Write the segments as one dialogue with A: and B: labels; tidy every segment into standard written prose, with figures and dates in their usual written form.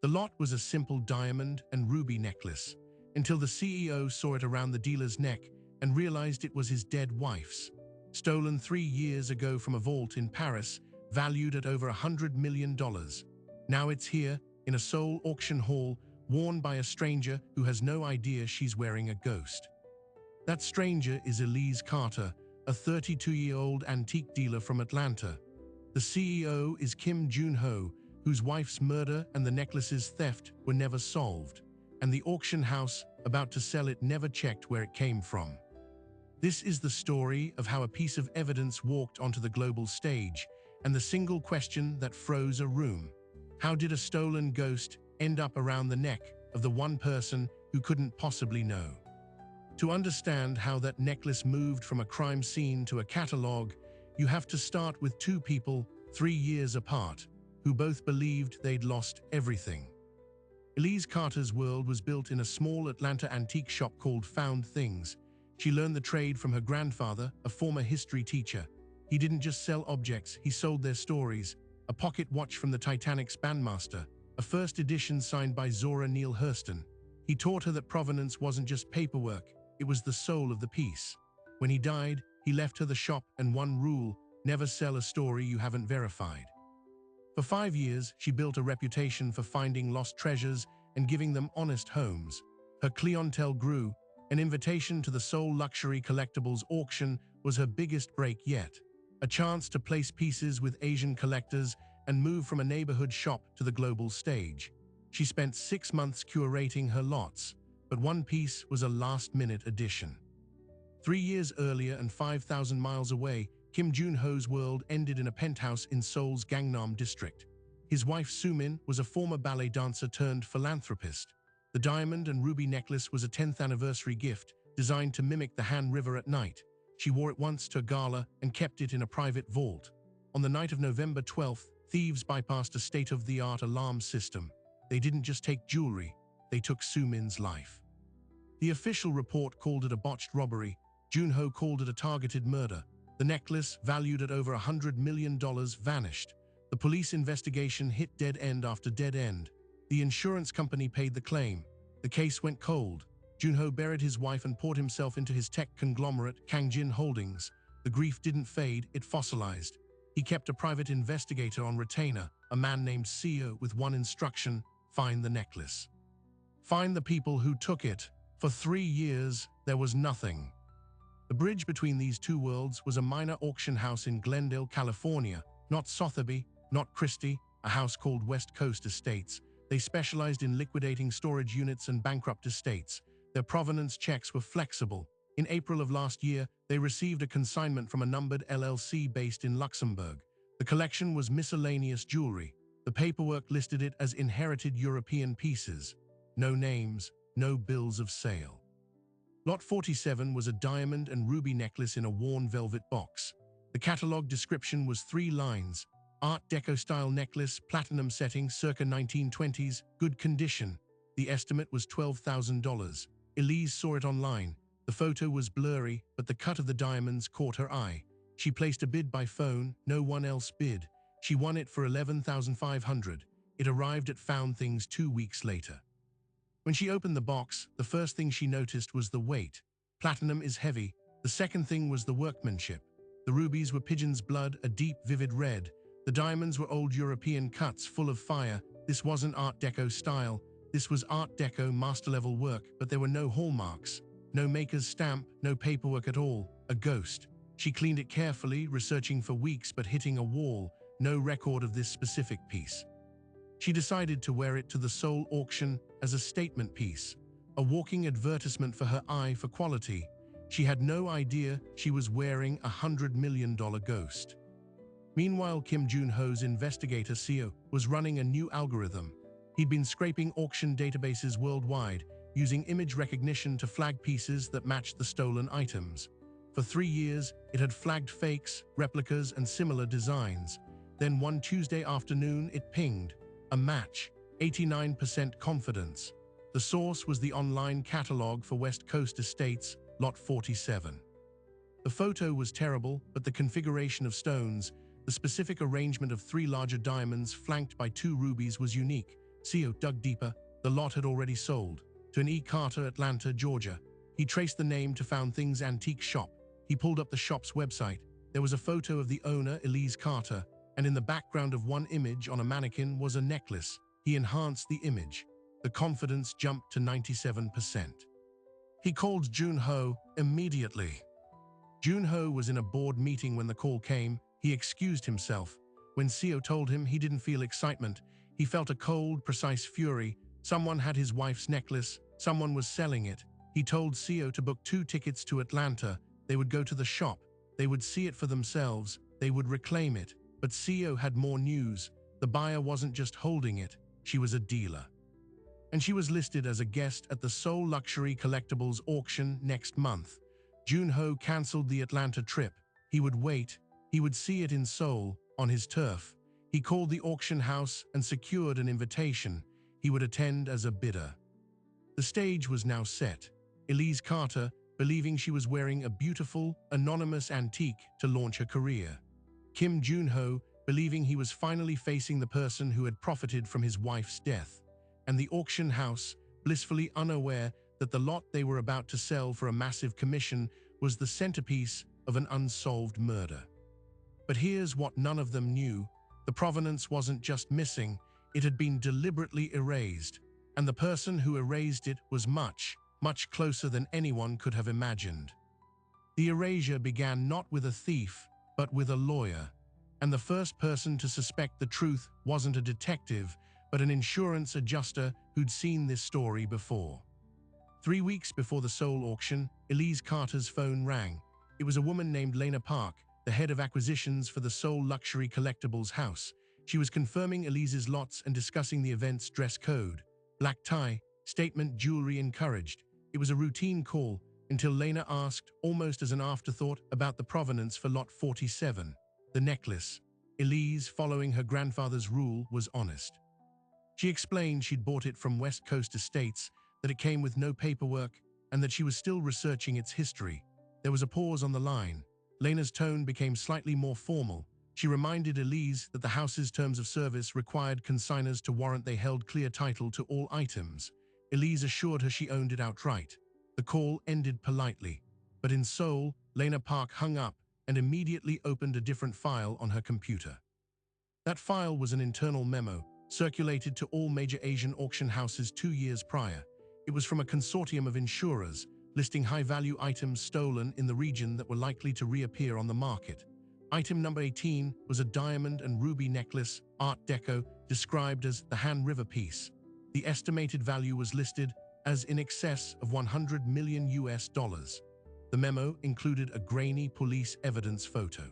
A: The lot was a simple diamond and ruby necklace, until the CEO saw it around the dealer's neck and realized it was his dead wife's. Stolen 3 years ago from a vault in Paris, valued at over $100 million. Now it's here, in a Seoul auction hall, worn by a stranger who has no idea she's wearing a ghost. That stranger is Elise Carter, a 32-year-old antique dealer from Atlanta. The CEO is Kim Jun-ho, whose wife's murder and the necklace's theft were never solved, and the auction house about to sell it never checked where it came from. This is the story of how a piece of evidence walked onto the global stage, and the single question that froze a room. How did a stolen ghost end up around the neck of the one person who couldn't possibly know? To understand how that necklace moved from a crime scene to a catalog, you have to start with two people 3 years apart, who both believed they'd lost everything. Elise Carter's world was built in a small Atlanta antique shop called Found Things. She learned the trade from her grandfather, a former history teacher. He didn't just sell objects, he sold their stories. A pocket watch from the Titanic's bandmaster, a first edition signed by Zora Neale Hurston. He taught her that provenance wasn't just paperwork, it was the soul of the piece. When he died, he left her the shop and one rule: never sell a story you haven't verified. For 5 years, she built a reputation for finding lost treasures and giving them honest homes. Her clientele grew. An invitation to the Seoul Luxury Collectibles auction was her biggest break yet. A chance to place pieces with Asian collectors and move from a neighborhood shop to the global stage. She spent 6 months curating her lots, but one piece was a last-minute addition. 3 years earlier and 5,000 miles away, Kim Jun-ho's world ended in a penthouse in Seoul's Gangnam district. His wife Soo-min was a former ballet dancer turned philanthropist. The diamond and ruby necklace was a 10th anniversary gift designed to mimic the Han River at night. She wore it once to a gala and kept it in a private vault. On the night of November 12th, thieves bypassed a state-of-the-art alarm system. They didn't just take jewelry, they took Soo-min's life. The official report called it a botched robbery. Jun-ho called it a targeted murder. The necklace, valued at over $100 million, vanished. The police investigation hit dead end after dead end. The insurance company paid the claim. The case went cold. Jun-ho buried his wife and poured himself into his tech conglomerate, Kangjin Holdings. The grief didn't fade, it fossilized. He kept a private investigator on retainer, a man named Seo, with one instruction: find the necklace. Find the people who took it. For 3 years, there was nothing. The bridge between these two worlds was a minor auction house in Glendale, California. Not Sotheby, not Christie, a house called West Coast Estates. They specialized in liquidating storage units and bankrupt estates. Their provenance checks were flexible. In April of last year, they received a consignment from a numbered LLC based in Luxembourg. The collection was miscellaneous jewelry. The paperwork listed it as inherited European pieces. No names, no bills of sale. Lot 47 was a diamond and ruby necklace in a worn velvet box. The catalog description was 3 lines: Art Deco-style necklace, platinum setting, circa 1920s, good condition. The estimate was $12,000. Elise saw it online. The photo was blurry, but the cut of the diamonds caught her eye. She placed a bid by phone, no one else bid. She won it for $11,500. It arrived at Found Things 2 weeks later. When she opened the box, the first thing she noticed was the weight. Platinum is heavy. The second thing was the workmanship. The rubies were pigeon's blood, a deep, vivid red. The diamonds were old European cuts, full of fire. This wasn't Art Deco style. This was Art Deco master-level work, but there were no hallmarks. No maker's stamp, no paperwork at all. A ghost. She cleaned it carefully, researching for weeks but hitting a wall. No record of this specific piece. She decided to wear it to the Seoul auction as a statement piece, a walking advertisement for her eye for quality. She had no idea she was wearing a $100 million ghost. Meanwhile, Kim Jun-ho's investigator Seo was running a new algorithm. He'd been scraping auction databases worldwide, using image recognition to flag pieces that matched the stolen items. For 3 years, it had flagged fakes, replicas, and similar designs. Then one Tuesday afternoon, it pinged. A match, 89% confidence. The source was the online catalog for West Coast Estates, Lot 47. The photo was terrible, but the configuration of stones, the specific arrangement of 3 larger diamonds flanked by 2 rubies was unique. Seo dug deeper. The lot had already sold to an E. Carter, Atlanta, Georgia. He traced the name to Found Things Antique Shop. He pulled up the shop's website. There was a photo of the owner, Elise Carter, and in the background of one image on a mannequin was a necklace. He enhanced the image. The confidence jumped to 97%. He called Jun-ho immediately. Jun-ho was in a board meeting when the call came. He excused himself. When Seo told him he didn't feel excitement, he felt a cold, precise fury. Someone had his wife's necklace. Someone was selling it. He told Seo to book 2 tickets to Atlanta. They would go to the shop. They would see it for themselves. They would reclaim it. But Seo had more news. The buyer wasn't just holding it. She was a dealer. And she was listed as a guest at the Seoul Luxury Collectibles auction next month. Jun-ho canceled the Atlanta trip. He would wait. He would see it in Seoul, on his turf. He called the auction house and secured an invitation. He would attend as a bidder. The stage was now set. Elise Carter, believing she was wearing a beautiful, anonymous antique to launch her career. Kim Jun-ho, believing he was finally facing the person who had profited from his wife's death. And the auction house, blissfully unaware that the lot they were about to sell for a massive commission was the centerpiece of an unsolved murder. But here's what none of them knew. The provenance wasn't just missing, it had been deliberately erased. And the person who erased it was much, much closer than anyone could have imagined. The erasure began not with a thief, but with a lawyer. And the first person to suspect the truth wasn't a detective, but an insurance adjuster who'd seen this story before. 3 weeks before the Seoul auction, Elise Carter's phone rang. It was a woman named Lena Park, the head of acquisitions for the Seoul Luxury Collectibles house. She was confirming Elise's lots and discussing the event's dress code. Black tie, statement jewelry encouraged. It was a routine call until Lena asked, almost as an afterthought, about the provenance for lot 47, the necklace. Elise, following her grandfather's rule, was honest. She explained she'd bought it from West Coast Estates, that it came with no paperwork, and that she was still researching its history. There was a pause on the line. Lena's tone became slightly more formal. She reminded Elise that the house's terms of service required consignors to warrant they held clear title to all items. Elise assured her she owned it outright. The call ended politely. But in Seoul, Lena Park hung up and immediately opened a different file on her computer. That file was an internal memo, circulated to all major Asian auction houses 2 years prior. It was from a consortium of insurers, listing high-value items stolen in the region that were likely to reappear on the market. Item number 18 was a diamond and ruby necklace, Art Deco, described as the Han River piece. The estimated value was listed as in excess of $100 million. The memo included a grainy police evidence photo.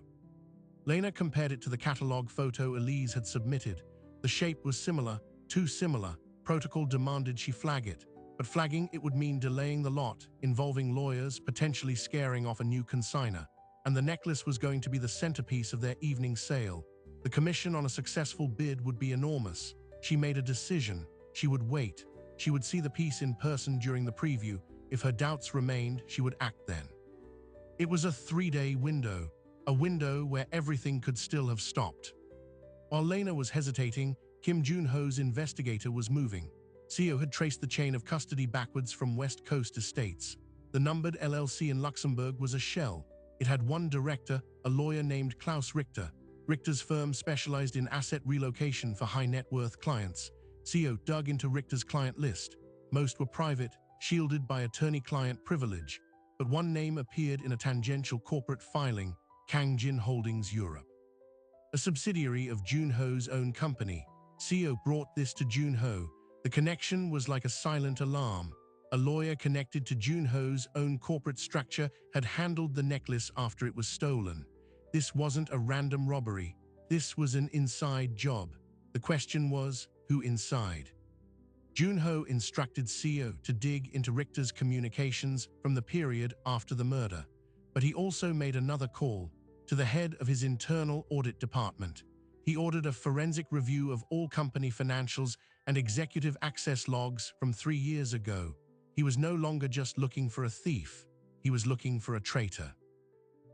A: Lena compared it to the catalog photo Elise had submitted. The shape was similar, too similar. Protocol demanded she flag it, but flagging it would mean delaying the lot, involving lawyers, potentially scaring off a new consignor. And the necklace was going to be the centerpiece of their evening sale. The commission on a successful bid would be enormous. She made a decision. She would wait. She would see the piece in person during the preview. If her doubts remained, she would act then. It was a 3-day window, a window where everything could still have stopped. While Lena was hesitating, Kim Jun-ho's investigator was moving. Seo had traced the chain of custody backwards from West Coast Estates. The numbered LLC in Luxembourg was a shell. It had one director, a lawyer named Klaus Richter. Richter's firm specialized in asset relocation for high-net-worth clients. Seo dug into Richter's client list. Most were private, shielded by attorney-client privilege. But one name appeared in a tangential corporate filing, Kangjin Holdings Europe, a subsidiary of Jun-ho's own company. Seo brought this to Jun-ho. The connection was like a silent alarm. A lawyer connected to Jun-ho's own corporate structure had handled the necklace after it was stolen. This wasn't a random robbery. This was an inside job. The question was, who inside? Jun-ho instructed Seo to dig into Richter's communications from the period after the murder. But he also made another call to the head of his internal audit department. He ordered a forensic review of all company financials and executive access logs from 3 years ago. He was no longer just looking for a thief. He was looking for a traitor.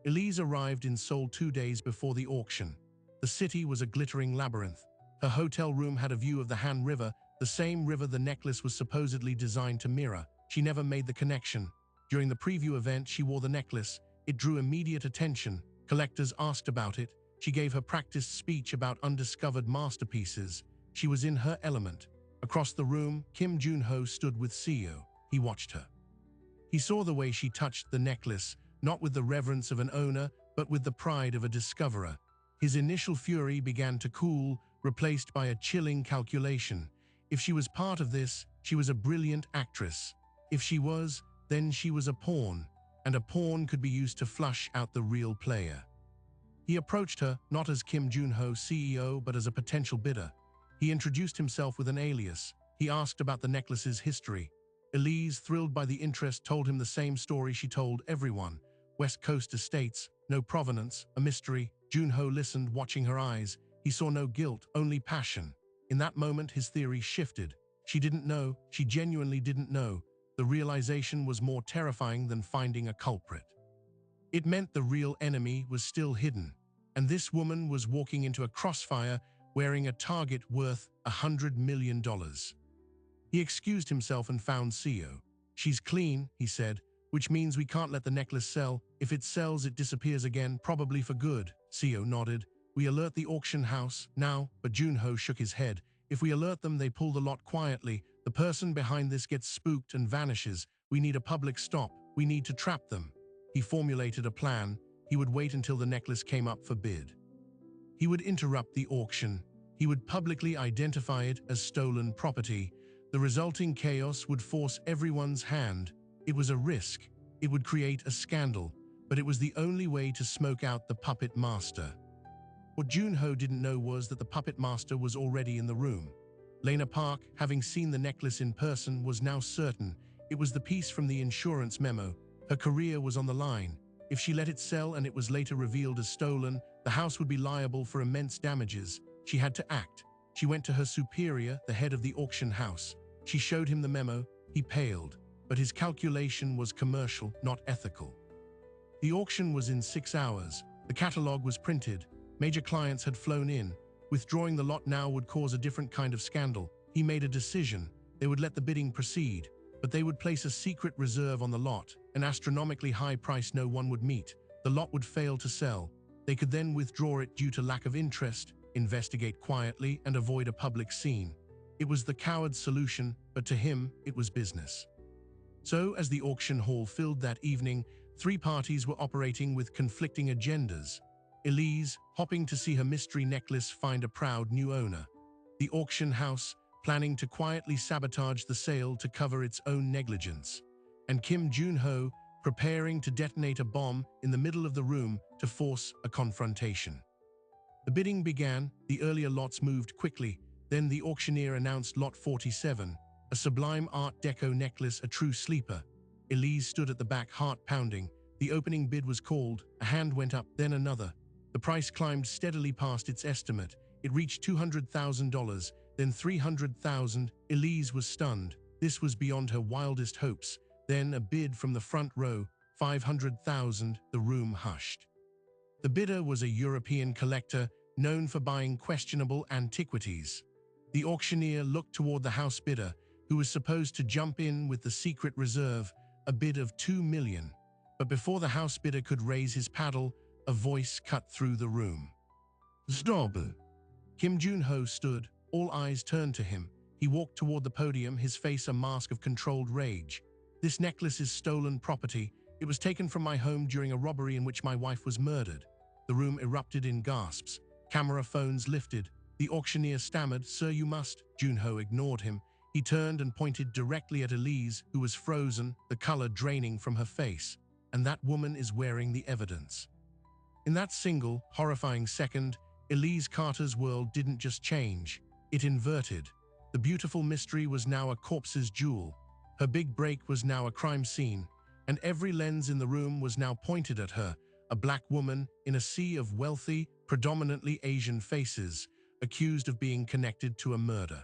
A: Elise arrived in Seoul 2 days before the auction. The city was a glittering labyrinth. Her hotel room had a view of the Han River, the the same river the necklace was supposedly designed to mirror. She never made the connection. During the preview event, she wore the necklace. It drew immediate attention. Collectors asked about it. She gave her practiced speech about undiscovered masterpieces. She was in her element. Across the room, Kim Jun-ho stood with Seo. He watched her. He saw the way she touched the necklace, not with the reverence of an owner, but with the pride of a discoverer. His initial fury began to cool, replaced by a chilling calculation. If she was part of this, she was a brilliant actress. If she was, then she was a pawn, and a pawn could be used to flush out the real player. He approached her, not as Kim Jun-ho, CEO, but as a potential bidder. He introduced himself with an alias. He asked about the necklace's history. Elise, thrilled by the interest, told him the same story she told everyone. West Coast estates, no provenance, a mystery. Jun-ho listened, watching her eyes. He saw no guilt, only passion. In that moment, his theory shifted. She didn't know. She genuinely didn't know. The realization was more terrifying than finding a culprit. It meant the real enemy was still hidden, and this woman was walking into a crossfire wearing a target worth $100 million. He excused himself and found Seo. She's clean, he said, which means we can't let the necklace sell. If it sells, it disappears again, probably for good. Seo nodded. We alert the auction house now, but Jun-ho shook his head. If we alert them, they pull the lot quietly. The person behind this gets spooked and vanishes. We need a public stop. We need to trap them. He formulated a plan. He would wait until the necklace came up for bid. He would interrupt the auction. He would publicly identify it as stolen property. The resulting chaos would force everyone's hand. It was a risk. It would create a scandal, but it was the only way to smoke out the puppet master. What Jun-ho didn't know was that the puppet master was already in the room. Lena Park, having seen the necklace in person, was now certain. It was the piece from the insurance memo. Her career was on the line. If she let it sell and it was later revealed as stolen, the house would be liable for immense damages. She had to act. She went to her superior, the head of the auction house. She showed him the memo. He paled. But his calculation was commercial, not ethical. The auction was in 6 hours. The catalog was printed. Major clients had flown in. Withdrawing the lot now would cause a different kind of scandal. He made a decision. They would let the bidding proceed, but they would place a secret reserve on the lot, an astronomically high price no one would meet. The lot would fail to sell. They could then withdraw it due to lack of interest, investigate quietly, and avoid a public scene. It was the coward's solution, but to him, it was business. So, as the auction hall filled that evening, 3 parties were operating with conflicting agendas. Elise, hoping to see her mystery necklace find a proud new owner. The auction house, planning to quietly sabotage the sale to cover its own negligence. And Kim Jun-ho, preparing to detonate a bomb in the middle of the room to force a confrontation. The bidding began. The earlier lots moved quickly. Then the auctioneer announced Lot 47, a sublime Art Deco necklace, a true sleeper. Elise stood at the back, heart pounding. The opening bid was called. A hand went up, then another. The price climbed steadily past its estimate. It reached $200,000, then $300,000. Elise was stunned. This was beyond her wildest hopes. Then a bid from the front row, $500,000. The room hushed. The bidder was a European collector known for buying questionable antiquities. The auctioneer looked toward the house bidder, who was supposed to jump in with the secret reserve, a bid of $2 million. But before the house bidder could raise his paddle, a voice cut through the room. Stop! Kim Jun-ho stood, all eyes turned to him. He walked toward the podium, his face a mask of controlled rage. This necklace is stolen property. It was taken from my home during a robbery in which my wife was murdered. The room erupted in gasps. Camera phones lifted. The auctioneer stammered, "Sir, you must." Jun-ho ignored him. He turned and pointed directly at Elise, who was frozen, the color draining from her face. And that woman is wearing the evidence. In that single, horrifying second, Elise Carter's world didn't just change. It inverted. The beautiful mystery was now a corpse's jewel. Her big break was now a crime scene, and every lens in the room was now pointed at her, a black woman in a sea of wealthy, predominantly Asian faces, accused of being connected to a murder.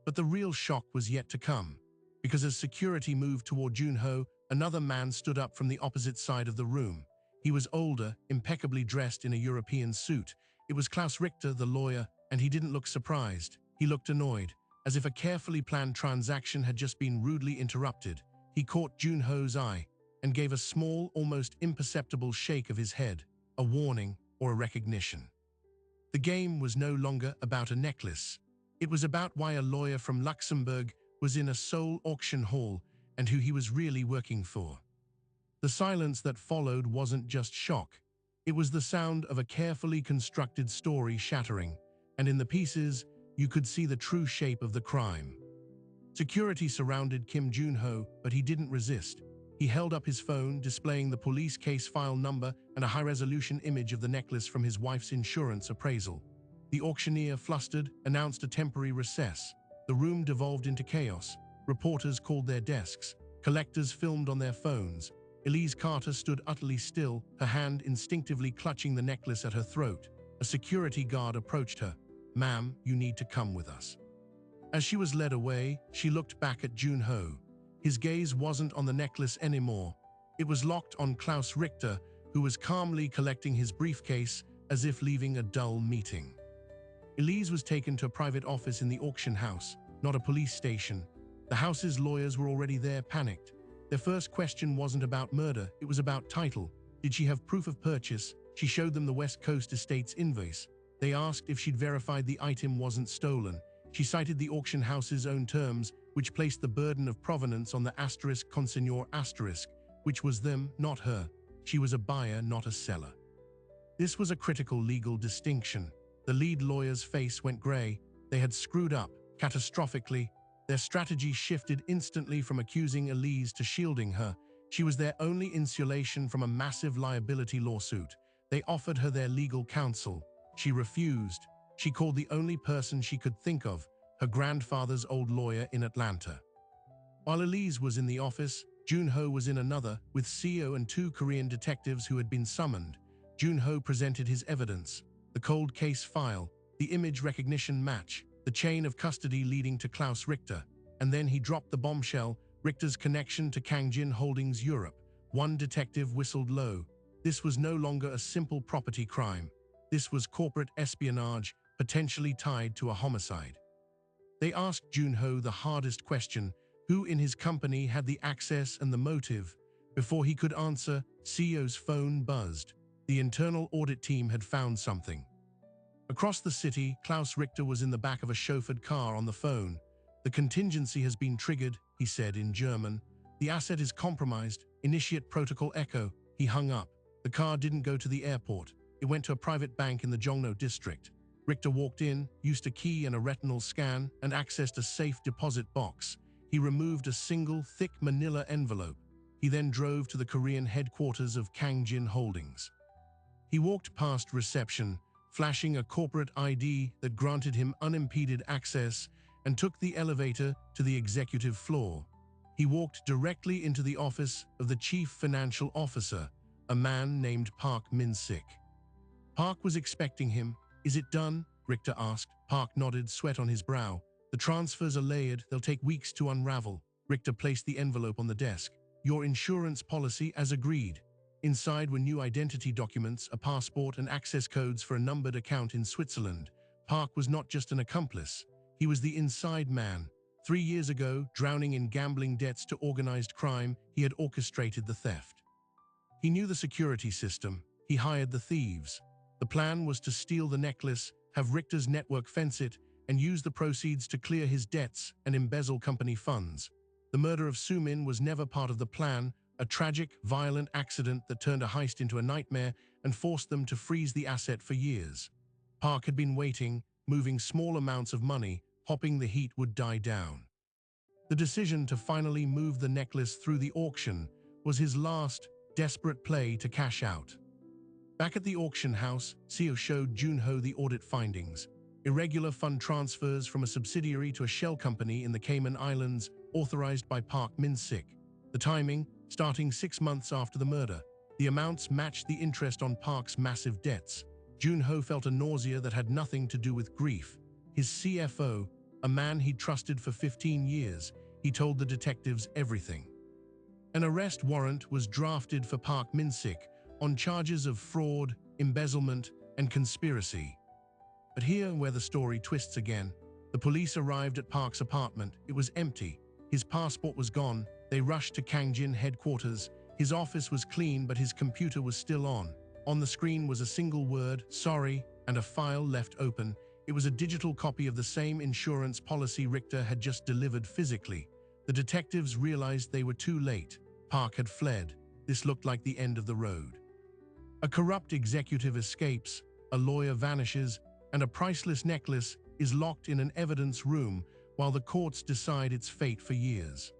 A: But the real shock was yet to come, because as security moved toward Jun-ho, another man stood up from the opposite side of the room. He was older, impeccably dressed in a European suit. It was Klaus Richter, the lawyer, and he didn't look surprised. He looked annoyed. As if a carefully planned transaction had just been rudely interrupted, he caught Junho's eye and gave a small, almost imperceptible shake of his head, a warning or a recognition. The game was no longer about a necklace. It was about why a lawyer from Luxembourg was in a Seoul auction hall and who he was really working for. The silence that followed wasn't just shock. It was the sound of a carefully constructed story shattering, and in the pieces, you could see the true shape of the crime. Security surrounded Kim Junho, but he didn't resist. He held up his phone, displaying the police case file number and a high-resolution image of the necklace from his wife's insurance appraisal. The auctioneer, flustered, announced a temporary recess. The room devolved into chaos. Reporters called their desks. Collectors filmed on their phones. Elise Carter stood utterly still, her hand instinctively clutching the necklace at her throat. A security guard approached her. "Ma'am, you need to come with us." As she was led away, she looked back at Junho. His gaze wasn't on the necklace anymore. It was locked on Klaus Richter, who was calmly collecting his briefcase as if leaving a dull meeting. Elise was taken to a private office in the auction house, not a police station. The house's lawyers were already there, panicked. Their first question wasn't about murder, it was about title. Did she have proof of purchase? She showed them the West Coast Estates invoice. They asked if she'd verified the item wasn't stolen. She cited the auction house's own terms, which placed the burden of provenance on the consignor asterisk, which was them, not her. She was a buyer, not a seller. This was a critical legal distinction. The lead lawyer's face went gray. They had screwed up, catastrophically. Their strategy shifted instantly from accusing Elise to shielding her. She was their only insulation from a massive liability lawsuit. They offered her their legal counsel. She refused. She called the only person she could think of, her grandfather's old lawyer in Atlanta. While Elise was in the office, Junho was in another, with Seo and 2 Korean detectives who had been summoned. Junho presented his evidence: the cold case file, the image recognition match, the chain of custody leading to Klaus Richter. And then he dropped the bombshell: Richter's connection to Kangjin Holdings Europe. One detective whistled low. This was no longer a simple property crime. This was corporate espionage, potentially tied to a homicide. They asked Junho the hardest question: who in his company had the access and the motive? Before he could answer, CEO's phone buzzed. The internal audit team had found something. Across the city, Klaus Richter was in the back of a chauffeured car on the phone. "The contingency has been triggered," he said in German. "The asset is compromised. Initiate protocol echo." He hung up. The car didn't go to the airport. It went to a private bank in the Jongno district. Richter walked in, used a key and a retinal scan, and accessed a safe deposit box. He removed a single, thick manila envelope. He then drove to the Korean headquarters of Kangjin Holdings. He walked past reception, flashing a corporate ID that granted him unimpeded access, and took the elevator to the executive floor. He walked directly into the office of the chief financial officer, a man named Park Min-sik. Park was expecting him. "Is it done?" Richter asked. Park nodded, sweat on his brow. "The transfers are layered. They'll take weeks to unravel." Richter placed the envelope on the desk. "Your insurance policy as agreed." Inside were new identity documents, a passport, and access codes for a numbered account in Switzerland. Park was not just an accomplice. He was the inside man. 3 years ago, drowning in gambling debts to organized crime, he had orchestrated the theft. He knew the security system. He hired the thieves. The plan was to steal the necklace, have Richter's network fence it, and use the proceeds to clear his debts and embezzle company funds. The murder of Sumin was never part of the plan, a tragic, violent accident that turned a heist into a nightmare and forced them to freeze the asset for years. Park had been waiting, moving small amounts of money, hoping the heat would die down. The decision to finally move the necklace through the auction was his last, desperate play to cash out. Back at the auction house, Seo showed Junho the audit findings. Irregular fund transfers from a subsidiary to a shell company in the Cayman Islands, authorized by Park Min-sik. The timing, starting 6 months after the murder. The amounts matched the interest on Park's massive debts. Junho felt a nausea that had nothing to do with grief. His CFO, a man he'd trusted for 15 years, he told the detectives everything. An arrest warrant was drafted for Park Min-sik on charges of fraud, embezzlement, and conspiracy. But here where the story twists again. The police arrived at Park's apartment. It was empty. His passport was gone. They rushed to Kangjin headquarters. His office was clean, but his computer was still on. On the screen was a single word, "Sorry," and a file left open. It was a digital copy of the same insurance policy Richter had just delivered physically. The detectives realized they were too late. Park had fled. This looked like the end of the road. A corrupt executive escapes, a lawyer vanishes, and a priceless necklace is locked in an evidence room while the courts decide its fate for years.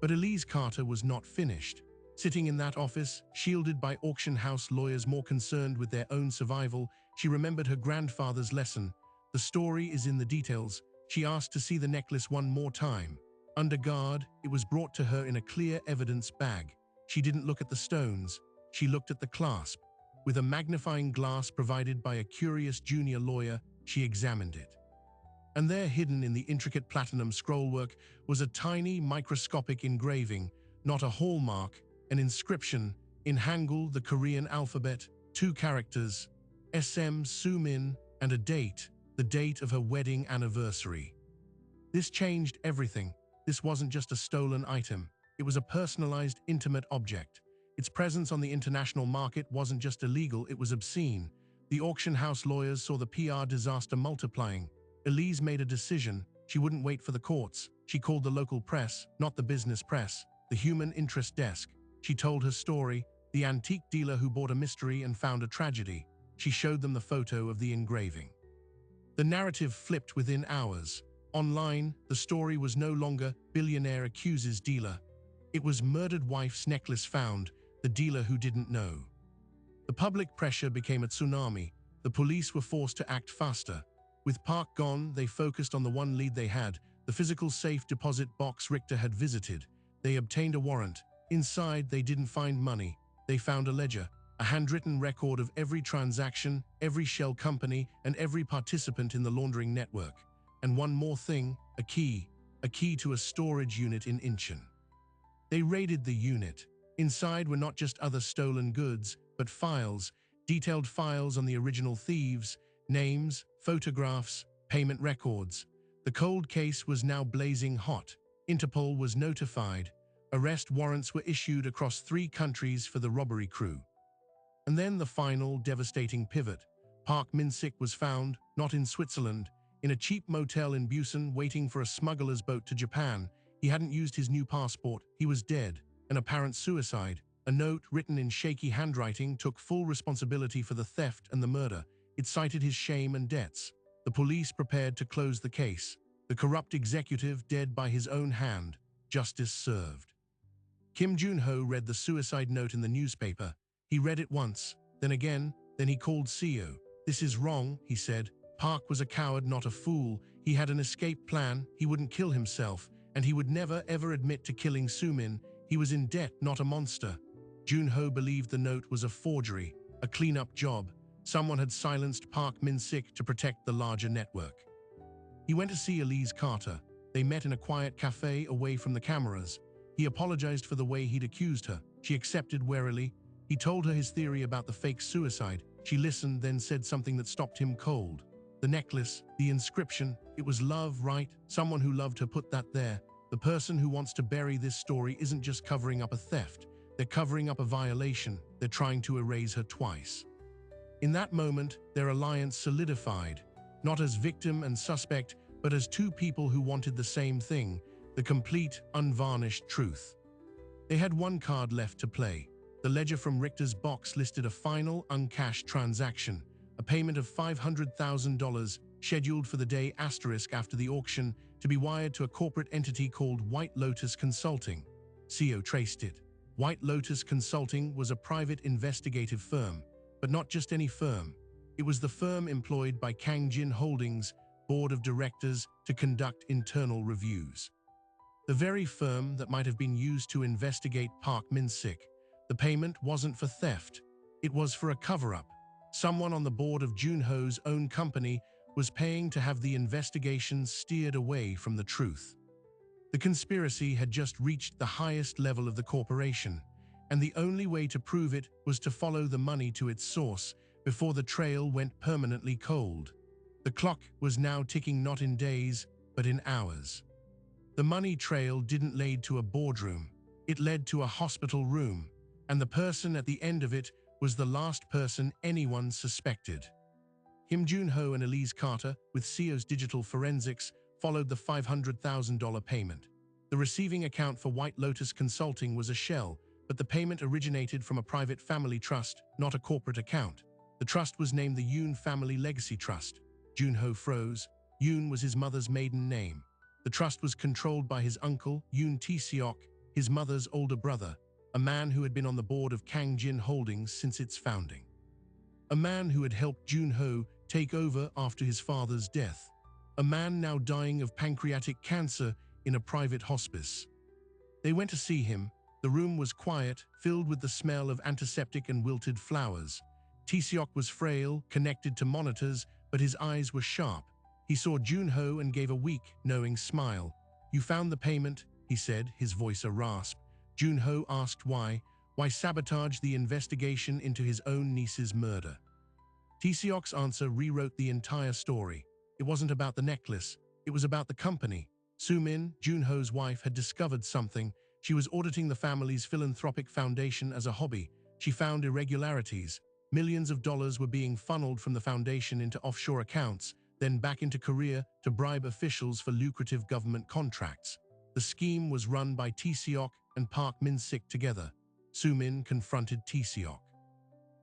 A: But Elise Carter was not finished. Sitting in that office, shielded by auction house lawyers more concerned with their own survival, she remembered her grandfather's lesson. The story is in the details. She asked to see the necklace one more time. Under guard, it was brought to her in a clear evidence bag. She didn't look at the stones. She looked at the clasp. With a magnifying glass provided by a curious junior lawyer, she examined it. And there, hidden in the intricate platinum scrollwork, was a tiny, microscopic engraving, not a hallmark, an inscription, in Hangul, the Korean alphabet, 2 characters, SM Sumin, and a date, the date of her wedding anniversary. This changed everything. This wasn't just a stolen item. It was a personalized, intimate object. Its presence on the international market wasn't just illegal, it was obscene. The auction house lawyers saw the PR disaster multiplying. Elise made a decision. She wouldn't wait for the courts. She called the local press, not the business press, the human interest desk. She told her story, the antique dealer who bought a mystery and found a tragedy. She showed them the photo of the engraving. The narrative flipped within hours. Online, the story was no longer billionaire accuses dealer. It was murdered wife's necklace found, the dealer who didn't know. The public pressure became a tsunami. The police were forced to act faster. With Park gone, they focused on the one lead they had, the physical safe deposit box Richter had visited. They obtained a warrant. Inside, they didn't find money. They found a ledger, a handwritten record of every transaction, every shell company, and every participant in the laundering network. And one more thing, a key to a storage unit in Incheon. They raided the unit. Inside were not just other stolen goods, but files, detailed files on the original thieves, names, photographs, payment records. The cold case was now blazing hot. Interpol was notified. Arrest warrants were issued across 3 countries for the robbery crew. And then the final devastating pivot. Park Min-sik was found, not in Switzerland, in a cheap motel in Busan waiting for a smuggler's boat to Japan. He hadn't used his new passport. He was dead. An apparent suicide. A note written in shaky handwriting took full responsibility for the theft and the murder. It cited his shame and debts. The police prepared to close the case. The corrupt executive dead by his own hand. Justice served. Kim Jun-ho read the suicide note in the newspaper. He read it once, then again, then he called CEO. "This is wrong," he said. Park was a coward, not a fool. He had an escape plan. He wouldn't kill himself, and he would never ever admit to killing Sumin. He was in debt, not a monster. Jun-ho believed the note was a forgery, a cleanup job. Someone had silenced Park Min-sik to protect the larger network. He went to see Elise Carter. They met in a quiet cafe away from the cameras. He apologized for the way he'd accused her. She accepted warily. He told her his theory about the fake suicide. She listened, then said something that stopped him cold. The necklace, the inscription, it was love, right? Someone who loved her put that there. The person who wants to bury this story isn't just covering up a theft. They're covering up a violation. They're trying to erase her twice. In that moment, their alliance solidified, not as victim and suspect, but as 2 people who wanted the same thing, the complete, unvarnished truth. They had one card left to play. The ledger from Richter's box listed a final, uncashed transaction, a payment of $500,000 scheduled for the day asterisk after the auction to be wired to a corporate entity called White Lotus Consulting. CEO traced it. White Lotus Consulting was a private investigative firm, but not just any firm. It was the firm employed by Kangjin Holdings' board of directors to conduct internal reviews. The very firm that might have been used to investigate Park Min-sik. The payment wasn't for theft. It was for a cover-up. Someone on the board of Jun-ho's own company was paying to have the investigation steered away from the truth. The conspiracy had just reached the highest level of the corporation, and the only way to prove it was to follow the money to its source before the trail went permanently cold. The clock was now ticking not in days, but in hours. The money trail didn't lead to a boardroom. It led to a hospital room, and the person at the end of it was the last person anyone suspected. Kim Jun-ho and Elise Carter, with Seoul's digital forensics, followed the $500,000 payment. The receiving account for White Lotus Consulting was a shell, but the payment originated from a private family trust, not a corporate account. The trust was named the Yoon Family Legacy Trust. Jun-ho froze. Yoon was his mother's maiden name. The trust was controlled by his uncle, Yoon Tae-seok, his mother's older brother, a man who had been on the board of Kangjin Holdings since its founding. A man who had helped Jun-ho take over after his father's death. A man now dying of pancreatic cancer in a private hospice. They went to see him. The room was quiet, filled with the smell of antiseptic and wilted flowers. Tae-seok was frail, connected to monitors, but his eyes were sharp. He saw Jun-ho and gave a weak, knowing smile. "You found the payment," he said, his voice a rasp. Jun-ho asked why sabotage the investigation into his own niece's murder. Tae-seok's answer rewrote the entire story. It wasn't about the necklace, it was about the company. Soo-min, Jun-ho's wife, had discovered something. She was auditing the family's philanthropic foundation as a hobby. She found irregularities. Millions of dollars were being funneled from the foundation into offshore accounts, then back into Korea to bribe officials for lucrative government contracts. The scheme was run by Tae-seok and Park Min-sik together. Soo-min confronted Tae-seok.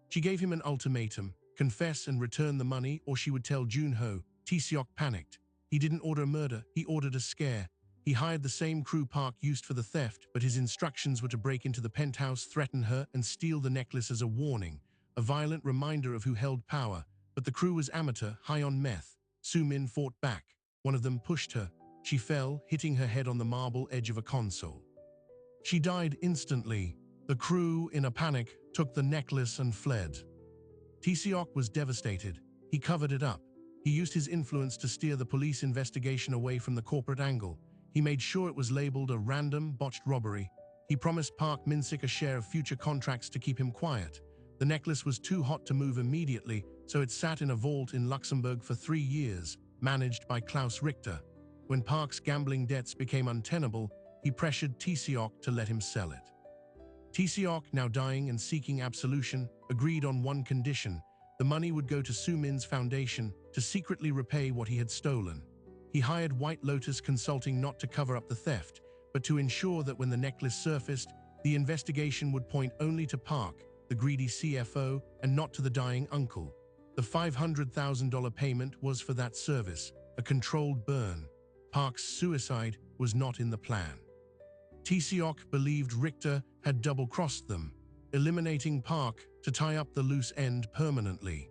A: She gave him an ultimatum: confess and return the money, or she would tell Jun-ho. Tae-seok panicked. He didn't order a murder, he ordered a scare. He hired the same crew Park used for the theft, but his instructions were to break into the penthouse, threaten her, and steal the necklace as a warning, a violent reminder of who held power. But the crew was amateur, high on meth. Soo-min fought back. One of them pushed her. She fell, hitting her head on the marble edge of a console. She died instantly. The crew, in a panic, took the necklace and fled. Tae-seok was devastated. He covered it up. He used his influence to steer the police investigation away from the corporate angle. He made sure it was labeled a random, botched robbery. He promised Park Min-sik a share of future contracts to keep him quiet. The necklace was too hot to move immediately, so it sat in a vault in Luxembourg for 3 years, managed by Klaus Richter. When Park's gambling debts became untenable, he pressured Tae-seok to let him sell it. Tae-seok, now dying and seeking absolution, agreed on one condition: the money would go to Soo-min's foundation to secretly repay what he had stolen. He hired White Lotus Consulting not to cover up the theft, but to ensure that when the necklace surfaced, the investigation would point only to Park, the greedy CFO, and not to the dying uncle. The $500,000 payment was for that service, a controlled burn. Park's suicide was not in the plan. Tae-seok believed Richter had double-crossed them, eliminating Park to tie up the loose end permanently.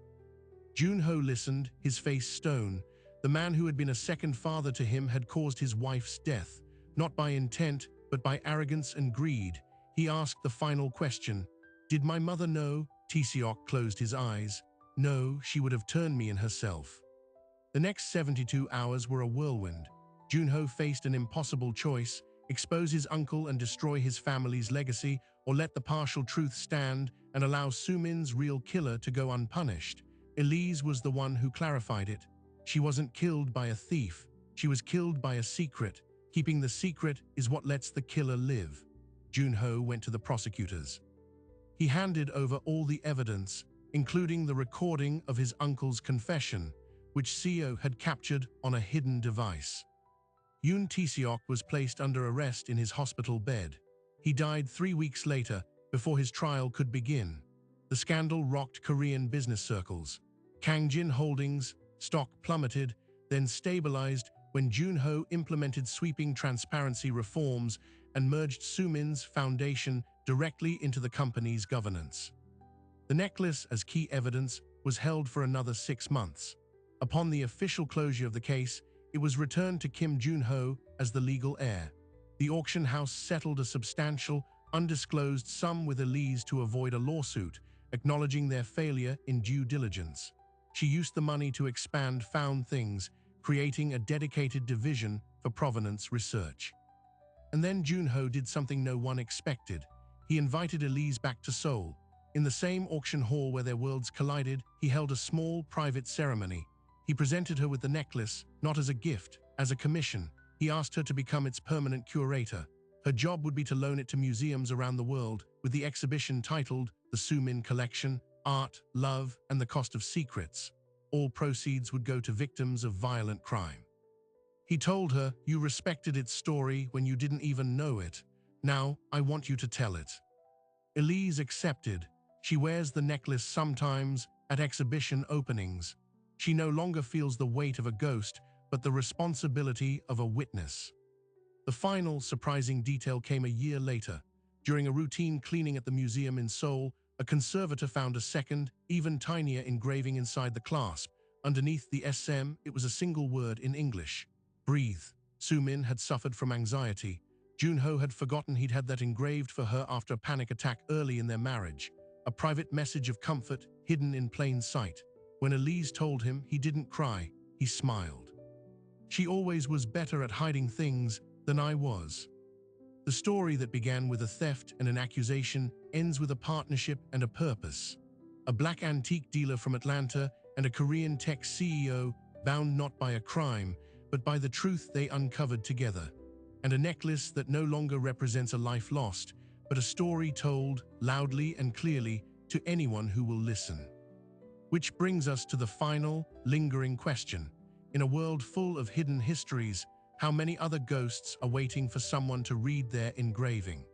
A: Jun-ho listened, his face stone. The man who had been a second father to him had caused his wife's death, not by intent, but by arrogance and greed. He asked the final question: "Did my mother know?" Tae-seok closed his eyes. "No, she would have turned me in herself." The next 72 hours were a whirlwind. Jun-ho faced an impossible choice: expose his uncle and destroy his family's legacy, or let the partial truth stand and allow Soo-min's real killer to go unpunished. Elise was the one who clarified it. She wasn't killed by a thief. She was killed by a secret. Keeping the secret is what lets the killer live. Jun-ho went to the prosecutors. He handed over all the evidence, including the recording of his uncle's confession, which Seo had captured on a hidden device. Yoon Tae-seok was placed under arrest in his hospital bed. He died 3 weeks later, before his trial could begin. The scandal rocked Korean business circles. Kangjin Holdings stock plummeted, then stabilized when Jun-ho implemented sweeping transparency reforms and merged Soo-min's foundation directly into the company's governance. The necklace, as key evidence, was held for another 6 months. Upon the official closure of the case, it was returned to Kim Jun-ho as the legal heir. The auction house settled a substantial, undisclosed sum with Elise to avoid a lawsuit, acknowledging their failure in due diligence. She used the money to expand Found Things, creating a dedicated division for provenance research. And then Jun-ho did something no one expected. He invited Elise back to Seoul. In the same auction hall where their worlds collided, he held a small, private ceremony. He presented her with the necklace, not as a gift, as a commission. He asked her to become its permanent curator. Her job would be to loan it to museums around the world, with the exhibition titled The Sumin Collection, Art, Love, and the Cost of Secrets. All proceeds would go to victims of violent crime. He told her, "You respected its story when you didn't even know it. Now, I want you to tell it." Elise accepted. She wears the necklace sometimes at exhibition openings. She no longer feels the weight of a ghost, but the responsibility of a witness. The final, surprising detail came a year later. During a routine cleaning at the museum in Seoul, a conservator found a second, even tinier engraving inside the clasp. Underneath the SM, it was a single word in English: breathe. Sumin had suffered from anxiety. Junho had forgotten he'd had that engraved for her after a panic attack early in their marriage. A private message of comfort, hidden in plain sight. When Elise told him, he didn't cry, he smiled. "She always was better at hiding things than I was." The story that began with a theft and an accusation ends with a partnership and a purpose. A black antique dealer from Atlanta and a Korean tech CEO, bound not by a crime, but by the truth they uncovered together. And a necklace that no longer represents a life lost, but a story told loudly and clearly to anyone who will listen. Which brings us to the final, lingering question. In a world full of hidden histories, how many other ghosts are waiting for someone to read their engraving?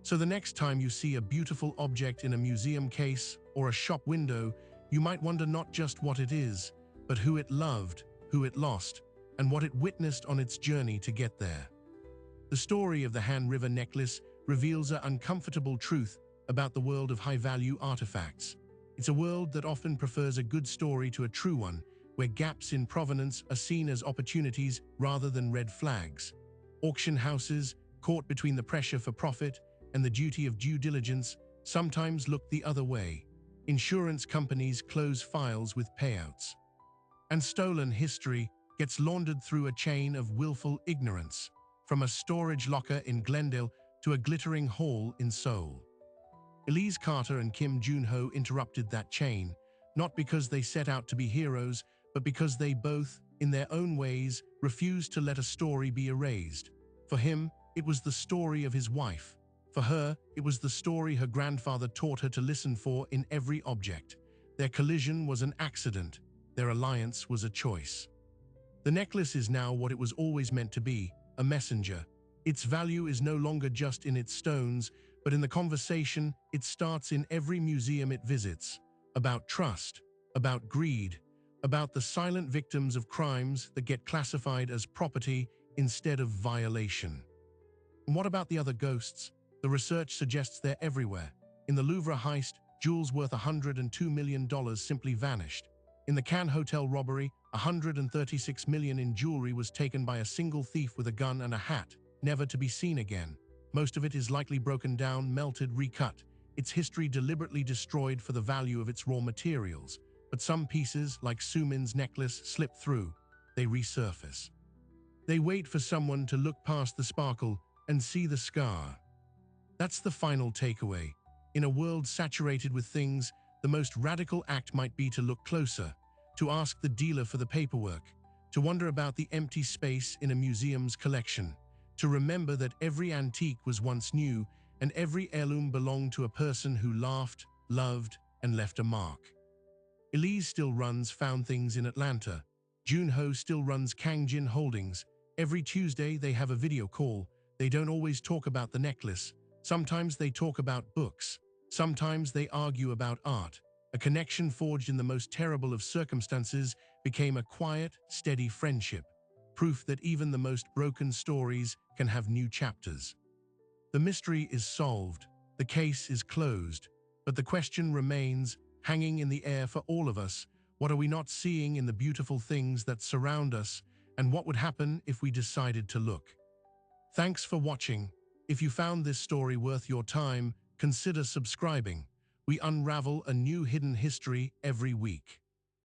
A: So the next time you see a beautiful object in a museum case or a shop window, you might wonder not just what it is, but who it loved, who it lost, and what it witnessed on its journey to get there. The story of the Han River necklace reveals an uncomfortable truth about the world of high-value artifacts. It's a world that often prefers a good story to a true one, where gaps in provenance are seen as opportunities rather than red flags. Auction houses, caught between the pressure for profit and the duty of due diligence, sometimes look the other way. Insurance companies close files with payouts. And stolen history gets laundered through a chain of willful ignorance, from a storage locker in Glendale to a glittering hall in Seoul. Elise Carter and Kim Junho interrupted that chain, not because they set out to be heroes, but because they both, in their own ways, refused to let a story be erased. For him, it was the story of his wife. For her, it was the story her grandfather taught her to listen for in every object. Their collision was an accident. Their alliance was a choice. The necklace is now what it was always meant to be, a messenger. Its value is no longer just in its stones, but in the conversation it starts in every museum it visits. About trust, about greed, about the silent victims of crimes that get classified as property instead of violation. And what about the other ghosts? The research suggests they're everywhere. In the Louvre heist, jewels worth $102 million simply vanished. In the Cannes hotel robbery, $136 million in jewelry was taken by a single thief with a gun and a hat, never to be seen again. Most of it is likely broken down, melted, recut, its history deliberately destroyed for the value of its raw materials. But some pieces, like Sumin's necklace, slip through. They resurface. They wait for someone to look past the sparkle and see the scar. That's the final takeaway. In a world saturated with things, the most radical act might be to look closer, to ask the dealer for the paperwork, to wonder about the empty space in a museum's collection, to remember that every antique was once new and every heirloom belonged to a person who laughed, loved, and left a mark. Elise still runs Found Things in Atlanta. Junho still runs Kangjin Holdings. Every Tuesday they have a video call. They don't always talk about the necklace. Sometimes they talk about books. Sometimes they argue about art. A connection forged in the most terrible of circumstances became a quiet, steady friendship. Proof that even the most broken stories can have new chapters. The mystery is solved. The case is closed. But the question remains, hanging in the air for all of us. What are we not seeing in the beautiful things that surround us? And what would happen if we decided to look? Thanks for watching. If you found this story worth your time, consider subscribing. We unravel a new hidden history every week.